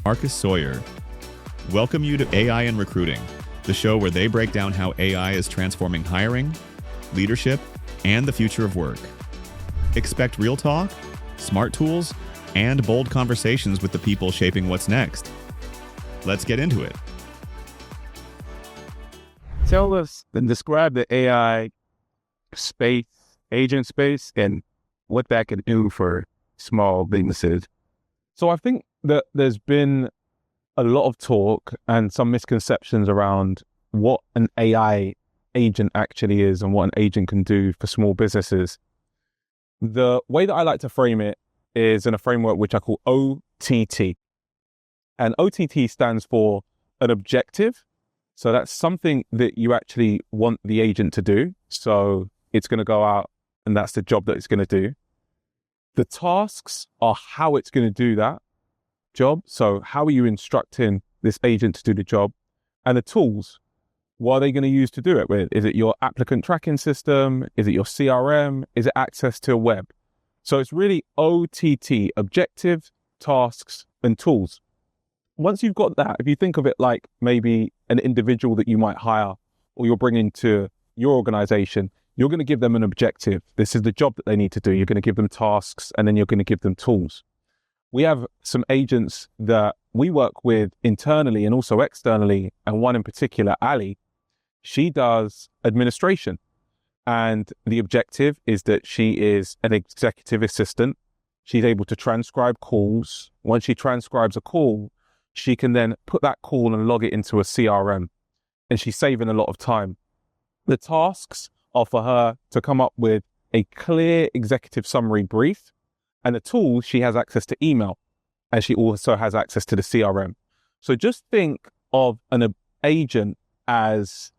Marcus Sawyer. Welcome you to AI and Recruiting, the show where they break down how AI is transforming hiring, leadership, and the future of work. Expect real talk, smart tools, and bold conversations with the people shaping what's next. Let's get into it. Tell us and describe the AI space, agent space, and what that can do for small businesses. So I think that there's been a lot of talk and some misconceptions around what an AI agent actually is and what an agent can do for small businesses. The way that I like to frame it is in a framework which I call OTT. And OTT stands for an objective. So that's something that you actually want the agent to do. So it's going to go out and that's the job that it's going to do. The tasks are how it's going to do that job. So how are you instructing this agent to do the job? And the tools, what are they going to use to do it with? Is it your applicant tracking system? Is it your CRM? Is it access to a web? So it's really OTT, objective, tasks, and tools. Once you've got that, if you think of it like maybe an individual that you might hire or you're bringing to your organization, you're going to give them an objective. This is the job that they need to do. You're going to give them tasks and then you're going to give them tools. We have some agents that we work with internally and also externally. And one in particular, Ali, she does administration. And the objective is that she is an executive assistant. She's able to transcribe calls. Once she transcribes a call, she can then put that call and log it into a CRM. And she's saving a lot of time. The tasks are for her to come up with a clear executive summary brief, and the tools, she has access to email, and she also has access to the CRM. So just think of an agent as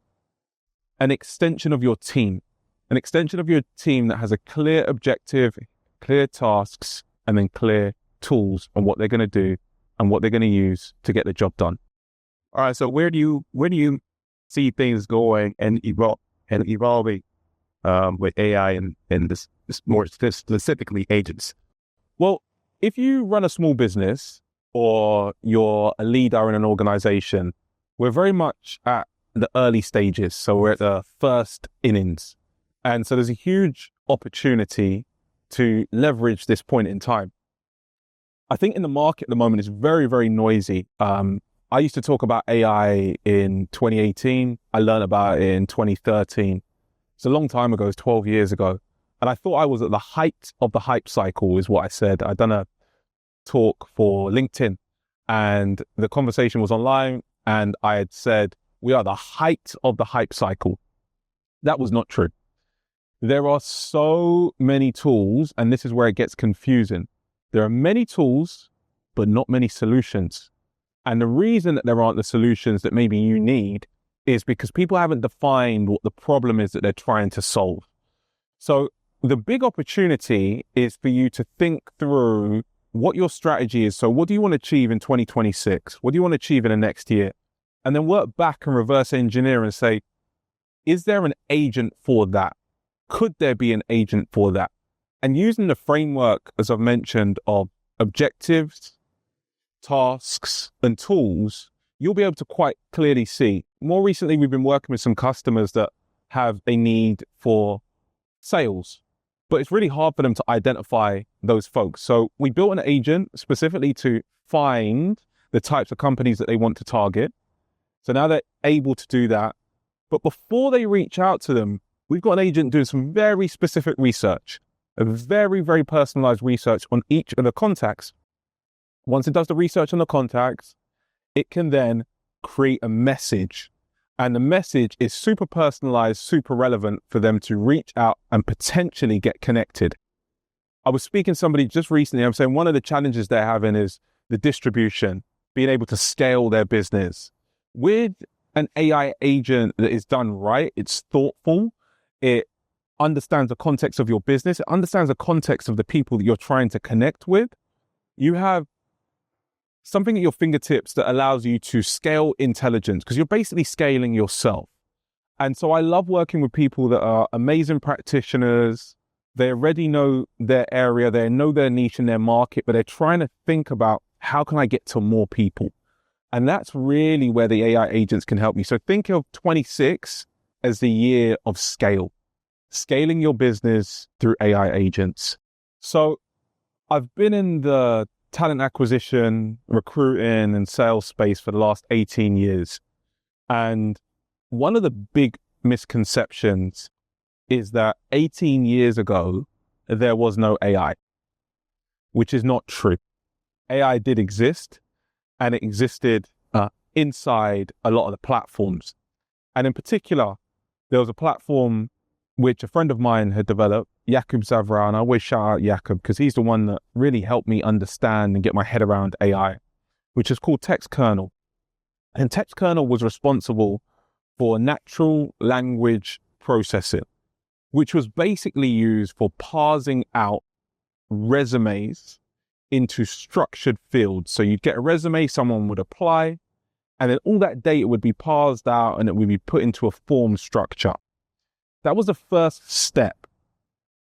an extension of your team, that has a clear objective, clear tasks, and then clear tools on what they're going to do and what they're going to use to get the job done. All right. So where do you see things going and evolving with AI and this more specifically agents? Well, if you run a small business or you're a leader in an organization, we're very much at the early stages. So we're at the first innings. And so there's a huge opportunity to leverage this point in time. I think in the market at the moment, it's very, very noisy. I used to talk about AI in 2018. I learned about it in 2013. It's a long time ago. It's 12 years ago. And I thought I was at the height of the hype cycle is what I said. I'd done a talk for LinkedIn and the conversation was online. And I had said, we are the height of the hype cycle. That was not true. There are so many tools, and this is where it gets confusing. There are many tools, but not many solutions. And the reason that there aren't the solutions that maybe you need is because people haven't defined what the problem is that they're trying to solve. So the big opportunity is for you to think through what your strategy is. So what do you want to achieve in 2026? What do you want to achieve in the next year? And then work back and reverse engineer and say, is there an agent for that? Could there be an agent for that? And using the framework, as I've mentioned, of objectives, tasks, and tools, you'll be able to quite clearly see. More recently, we've been working with some customers that have a need for sales, but it's really hard for them to identify those folks. So we built an agent specifically to find the types of companies that they want to target. So now they're able to do that. But before they reach out to them, we've got an agent doing some very specific research, a very, very personalized research on each of the contacts. Once it does the research on the contacts, it can then create a message. And the message is super personalized, super relevant for them to reach out and potentially get connected. I was speaking to somebody just recently. I'm saying one of the challenges they're having is the distribution, being able to scale their business. With an AI agent that is done right, it's thoughtful, it understands the context of your business, it understands the context of the people that you're trying to connect with. You have something at your fingertips that allows you to scale intelligence because you're basically scaling yourself. And so I love working with people that are amazing practitioners. They already know their area, they know their niche in their market, but they're trying to think about how can I get to more people? And that's really where the AI agents can help you. So think of 26 as the year of scaling your business through AI agents. So I've been in the talent acquisition, recruiting, and sales space for the last 18 years. And one of the big misconceptions is that 18 years ago, there was no AI, which is not true. AI did exist, and it existed inside a lot of the platforms. And in particular, there was a platform which a friend of mine had developed, Jakub Zavra, and I always shout out Jakub because he's the one that really helped me understand and get my head around AI, which is called Text Kernel. And Text Kernel was responsible for natural language processing, which was basically used for parsing out resumes into structured fields. So you'd get a resume, someone would apply, and then all that data would be parsed out and it would be put into a form structure. That was the first step.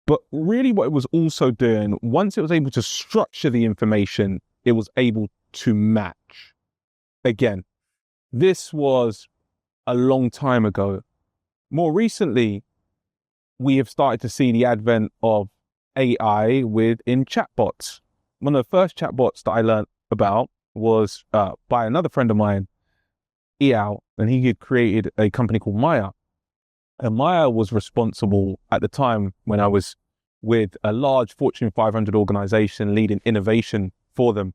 But really what it was also doing, once it was able to structure the information, it was able to match. Again, this was a long time ago. More recently, we have started to see the advent of AI within chatbots. One of the first chatbots that I learned about was by another friend of mine, Eyal, and he had created a company called Maya. And Maya was responsible at the time when I was with a large Fortune 500 organization leading innovation for them.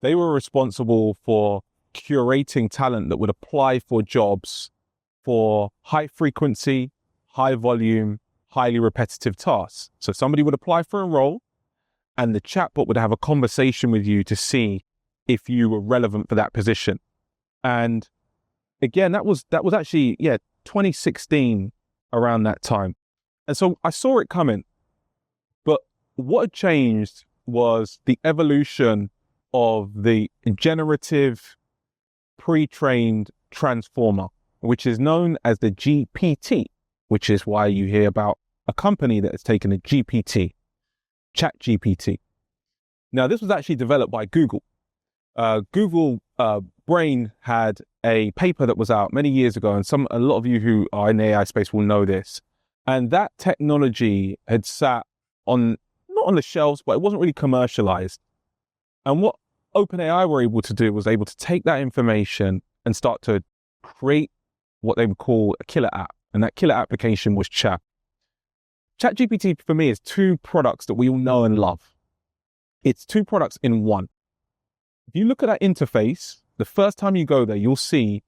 They were responsible for curating talent that would apply for jobs for high frequency, high volume, highly repetitive tasks. So somebody would apply for a role and the chatbot would have a conversation with you to see if you were relevant for that position. And again, that was actually, 2016, around that time. And so I saw it coming. But what had changed was the evolution of the generative pre-trained transformer, which is known as the GPT, which is why you hear about a company that has taken a GPT, ChatGPT. Now, this was actually developed by Google. Google Brain had a paper that was out many years ago, and a lot of you who are in the AI space will know this. And that technology had sat not on the shelves, but it wasn't really commercialized. And what OpenAI were able to do was able to take that information and start to create what they would call a killer app. And that killer application was Chat. ChatGPT for me is two products that we all know and love. It's two products in one. If you look at that interface, the first time you go there, you'll see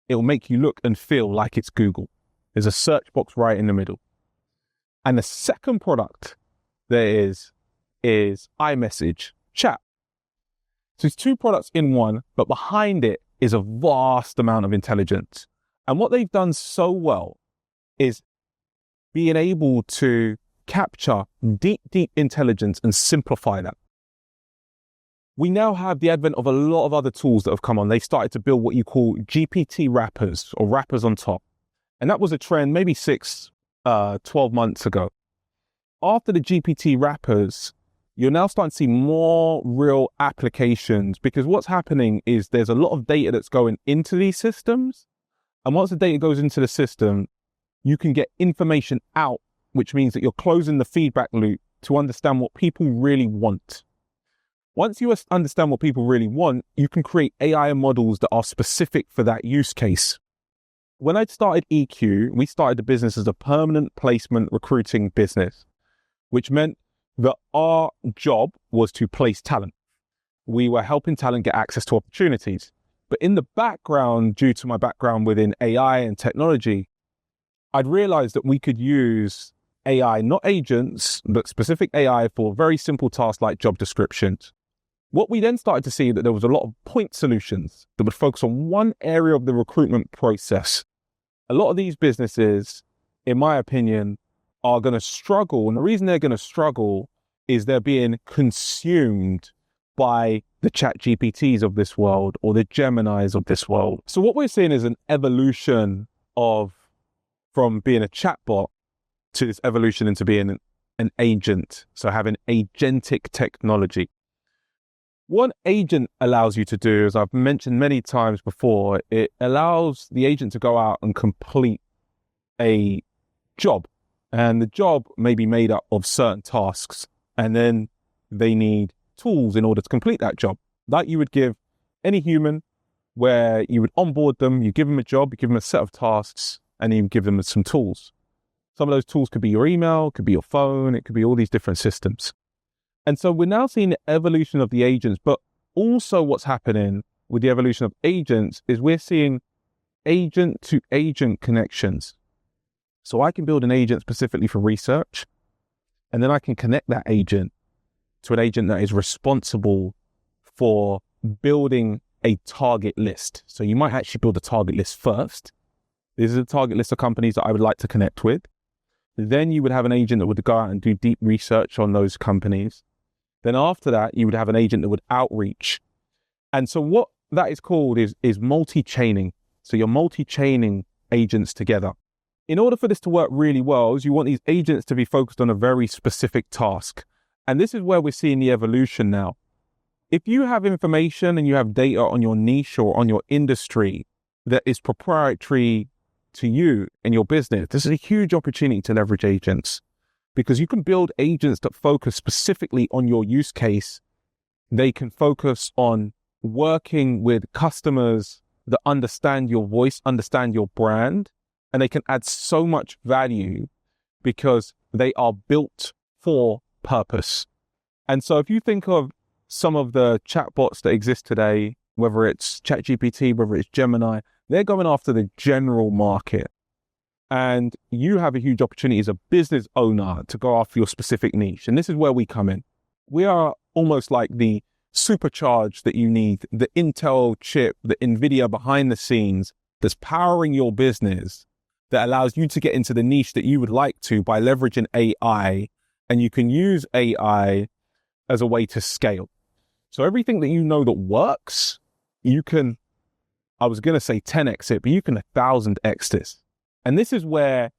it will make you look and feel like it's Google. There's a search box right in the middle. And the second product there is iMessage, Chat. So it's two products in one, but behind it is a vast amount of intelligence. And what they've done so well is being able to capture deep, deep intelligence and simplify that. We now have the advent of a lot of other tools that have come on. They started to build what you call GPT wrappers or wrappers on top. And that was a trend maybe 12 months ago. After the GPT wrappers, you're now starting to see more real applications because what's happening is there's a lot of data that's going into these systems. And once the data goes into the system, you can get information out, which means that you're closing the feedback loop to understand what people really want. Once you understand what people really want, you can create AI models that are specific for that use case. When I started EQ, we started the business as a permanent placement recruiting business, which meant that our job was to place talent. We were helping talent get access to opportunities. But in the background, due to my background within AI and technology, I'd realized that we could use AI, not agents, but specific AI for very simple tasks like job descriptions. What we then started to see that there was a lot of point solutions that would focus on one area of the recruitment process. A lot of these businesses, in my opinion, are going to struggle. And the reason they're going to struggle is they're being consumed by the ChatGPTs of this world or the Geminis of this world. So what we're seeing is an evolution from being a chatbot to this evolution into being an agent. So having agentic technology. What an agent allows you to do, as I've mentioned many times before, it allows the agent to go out and complete a job. And the job may be made up of certain tasks. And then they need tools in order to complete that job. Like you would give any human, where you would onboard them, you give them a job, you give them a set of tasks, and you give them some tools. Some of those tools could be your email, could be your phone, it could be all these different systems. And so we're now seeing the evolution of the agents, but also what's happening with the evolution of agents is we're seeing agent to agent connections. So I can build an agent specifically for research, and then I can connect that agent to an agent that is responsible for building a target list. So you might actually build a target list first. This is a target list of companies that I would like to connect with. Then you would have an agent that would go out and do deep research on those companies. Then after that, you would have an agent that would outreach. And so what that is called is multi-chaining. So you're multi-chaining agents together. In order for this to work really well, you want these agents to be focused on a very specific task. And this is where we're seeing the evolution now. If you have information and you have data on your niche or on your industry that is proprietary to you and your business, this is a huge opportunity to leverage agents, because you can build agents that focus specifically on your use case. They can focus on working with customers that understand your voice, understand your brand, and they can add so much value because they are built for purpose. And so if you think of some of the chatbots that exist today, whether it's ChatGPT, whether it's Gemini, they're going after the general market. And you have a huge opportunity as a business owner to go after your specific niche. And this is where we come in. We are almost like the supercharge that you need, the Intel chip, the NVIDIA behind the scenes that's powering your business, that allows you to get into the niche that you would like to by leveraging AI. And you can use AI as a way to scale. So everything that you know that works, you can, I was going to say 10x it, but you can 1000x this. And this is where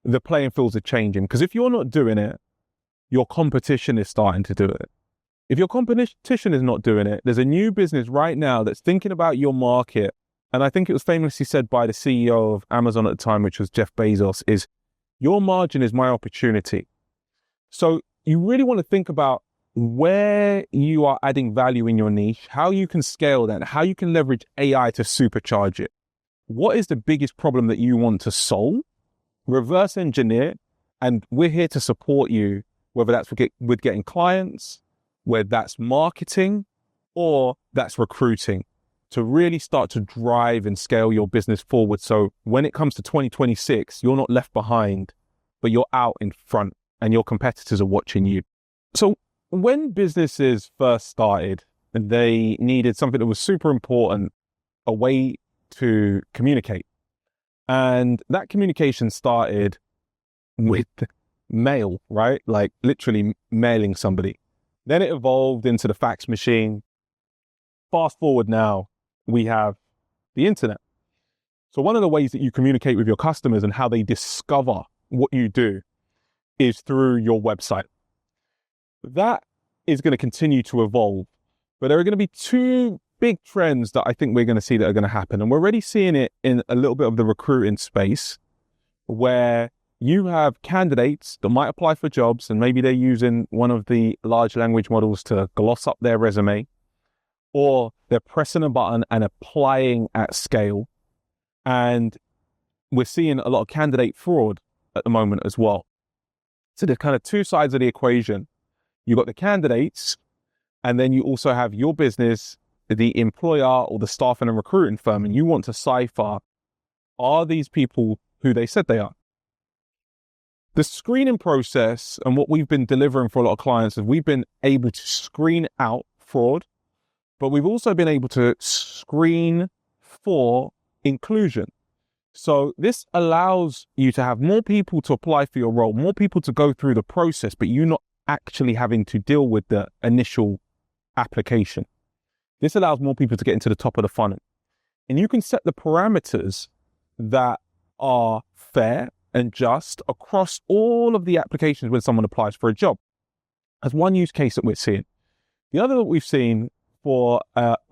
the playing fields are changing, because if you're not doing it, your competition is starting to do it. If your competition is not doing it, there's a new business right now that's thinking about your market. And I think it was famously said by the CEO of Amazon at the time, which was Jeff Bezos, is your margin is my opportunity. So you really want to think about where you are adding value in your niche, how you can scale that, how you can leverage AI to supercharge it. What is the biggest problem that you want to solve? Reverse engineer, and we're here to support you, whether that's with getting clients, whether that's marketing, or that's recruiting, to really start to drive and scale your business forward. So when it comes to 2026, you're not left behind, but you're out in front and your competitors are watching you. So when businesses first started, they needed something that was super important, a way to communicate. And that communication started with mail, right? Like literally mailing somebody. Then it evolved into the fax machine. Fast forward now, we have the internet. So one of the ways that you communicate with your customers and how they discover what you do is through your website. That is going to continue to evolve, but there are going to be two big trends that I think we're going to see that are going to happen. And we're already seeing it in a little bit of the recruiting space, where you have candidates that might apply for jobs and maybe they're using one of the large language models to gloss up their resume, or they're pressing a button and applying at scale. And we're seeing a lot of candidate fraud at the moment as well. So there's kind of two sides of the equation. You've got the candidates, and then you also have your business, the employer or the staffing and recruiting firm, and you want to decipher, are these people who they said they are? The screening process and what we've been delivering for a lot of clients is we've been able to screen out fraud, but we've also been able to screen for inclusion. So this allows you to have more people to apply for your role, more people to go through the process, but you not actually having to deal with the initial application. This allows more people to get into the top of the funnel. And you can set the parameters that are fair and just across all of the applications when someone applies for a job. That's one use case that we're seeing. The other that we've seen for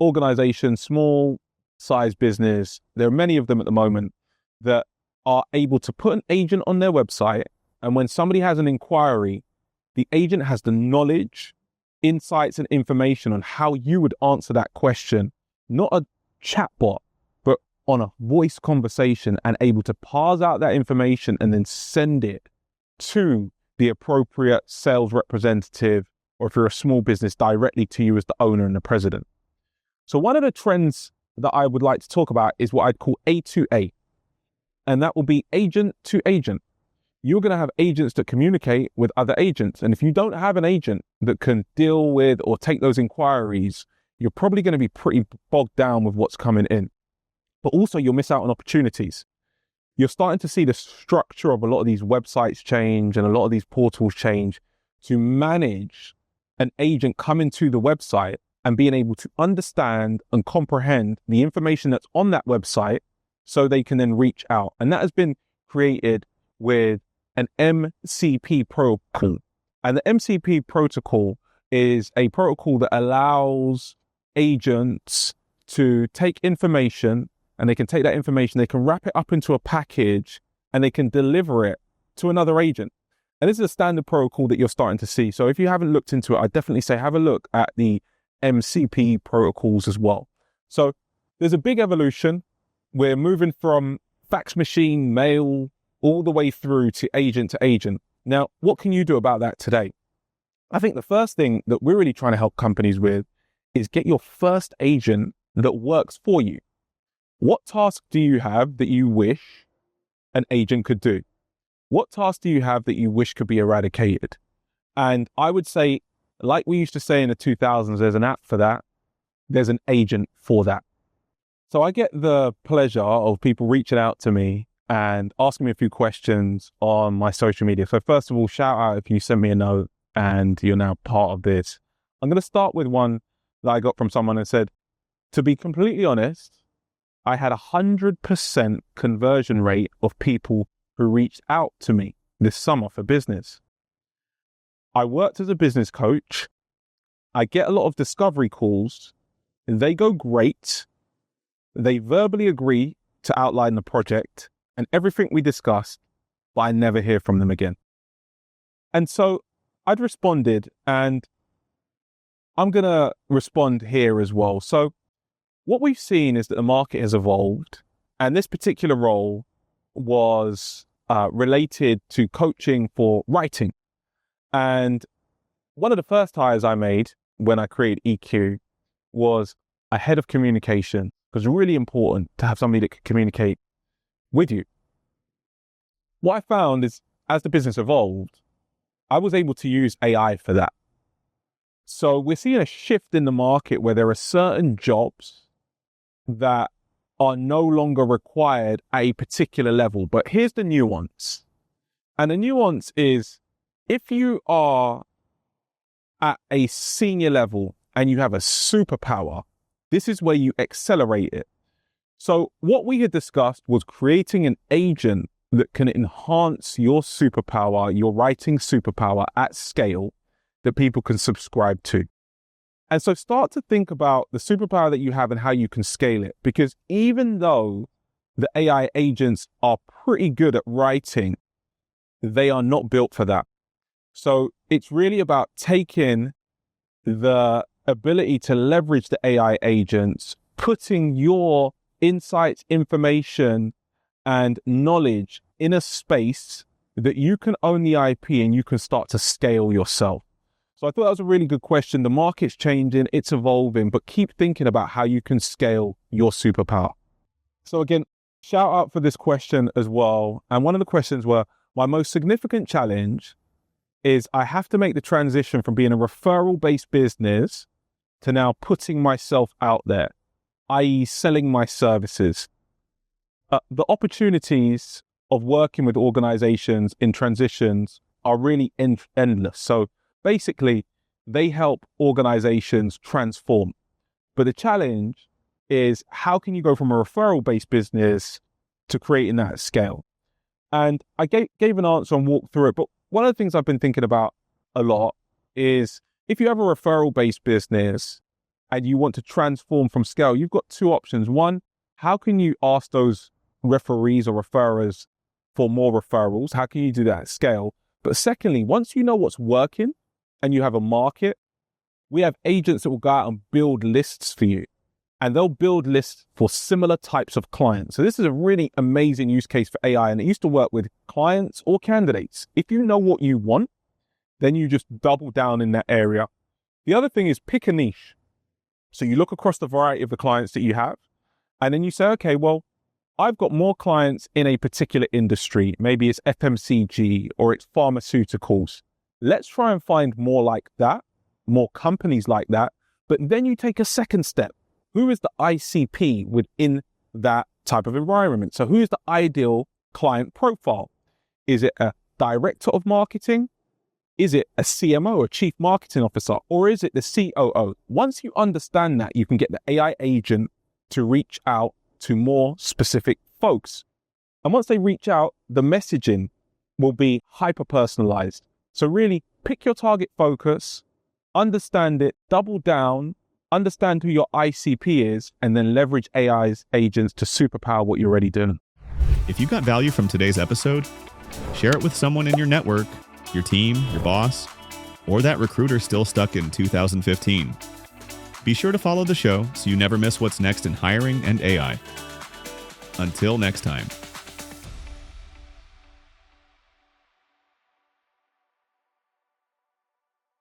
organization, small size business, there are many of them at the moment that are able to put an agent on their website. And when somebody has an inquiry, the agent has the knowledge, insights, and information on how you would answer that question, not a chatbot, but on a voice conversation, and able to parse out that information and then send it to the appropriate sales representative, or if you're a small business, directly to you as the owner and the president. So one of the trends that I would like to talk about is what I'd call A2A, and that will be agent to agent. You're going to have agents that communicate with other agents. And if you don't have an agent that can deal with or take those inquiries, you're probably going to be pretty bogged down with what's coming in. But also you'll miss out on opportunities. You're starting to see the structure of a lot of these websites change and a lot of these portals change to manage an agent coming to the website and being able to understand and comprehend the information that's on that website so they can then reach out. And that has been created with an MCP protocol. And the MCP protocol is a protocol that allows agents to take information, and they can take that information, they can wrap it up into a package, and they can deliver it to another agent. And this is a standard protocol that you're starting to see. So if you haven't looked into it, I definitely say have a look at the MCP protocols as well. So there's a big evolution. We're moving from fax machine, mail, all the way through to agent. Now, what can you do about that today? I think the first thing that we're really trying to help companies with is get your first agent that works for you. What task do you have that you wish an agent could do? What task do you have that you wish could be eradicated? And I would say, like we used to say in the 2000s, there's an app for that. There's an agent for that. So I get the pleasure of people reaching out to me and asking me a few questions on my social media. So first of all, shout out if you send me a note and you're now part of this. I'm going to start with one that I got from someone that said, to be completely honest, I had 100% conversion rate of people who reached out to me this summer for business. I worked as a business coach. I get a lot of discovery calls. They go great. They verbally agree to outline the project and everything we discussed, but I never hear from them again. And so I'd responded, and I'm going to respond here as well. So what we've seen is that the market has evolved, and this particular role was related to coaching for writing. And one of the first hires I made when I created EQ was a head of communication, because it's really important to have somebody that can communicate with you. What I found is, as the business evolved, I was able to use AI for that. So we're seeing a shift in the market where there are certain jobs that are no longer required at a particular level. But here's the nuance. And the nuance is, if you are at a senior level and you have a superpower, this is where you accelerate it. So what we had discussed was creating an agent that can enhance your superpower, your writing superpower at scale that people can subscribe to. And so start to think about the superpower that you have and how you can scale it. Because even though the AI agents are pretty good at writing, they are not built for that. So it's really about taking the ability to leverage the AI agents, putting your insights, information, and knowledge in a space that you can own the IP and you can start to scale yourself. So I thought that was a really good question. The market's changing, it's evolving, but keep thinking about how you can scale your superpower. So again, shout out for this question as well. And one of the questions were, my most significant challenge is I have to make the transition from being a referral-based business to now putting myself out there, i.e. selling my services. The opportunities of working with organizations in transitions are really endless. So basically, they help organizations transform. But the challenge is, how can you go from a referral-based business to creating that at scale? And I gave an answer and walked through it. But one of the things I've been thinking about a lot is, if you have a referral-based business and you want to transform from scale, you've got two options. One, how can you ask those referees or referrers for more referrals? How can you do that at scale? But secondly, once you know what's working and you have a market, we have agents that will go out and build lists for you, and they'll build lists for similar types of clients. So this is a really amazing use case for AI, and it used to work with clients or candidates. If you know what you want, then you just double down in that area. The other thing is pick a niche. So you look across the variety of the clients that you have, and then you say, okay, well, I've got more clients in a particular industry. Maybe it's FMCG or it's pharmaceuticals. Let's try and find more like that, more companies like that. But then you take a second step. Who is the ICP within that type of environment? So who is the ideal client profile? Is it a director of marketing? Is it a CMO, a chief marketing officer? Or is it the COO? Once you understand that, you can get the AI agent to reach out to more specific folks. And once they reach out, the messaging will be hyper-personalized. So really pick your target focus, understand it, double down, understand who your ICP is, and then leverage AI's agents to superpower what you're already doing. If you got value from today's episode, share it with someone in your network, your team, your boss, or that recruiter still stuck in 2015. Be sure to follow the show so you never miss what's next in hiring and AI. Until next time.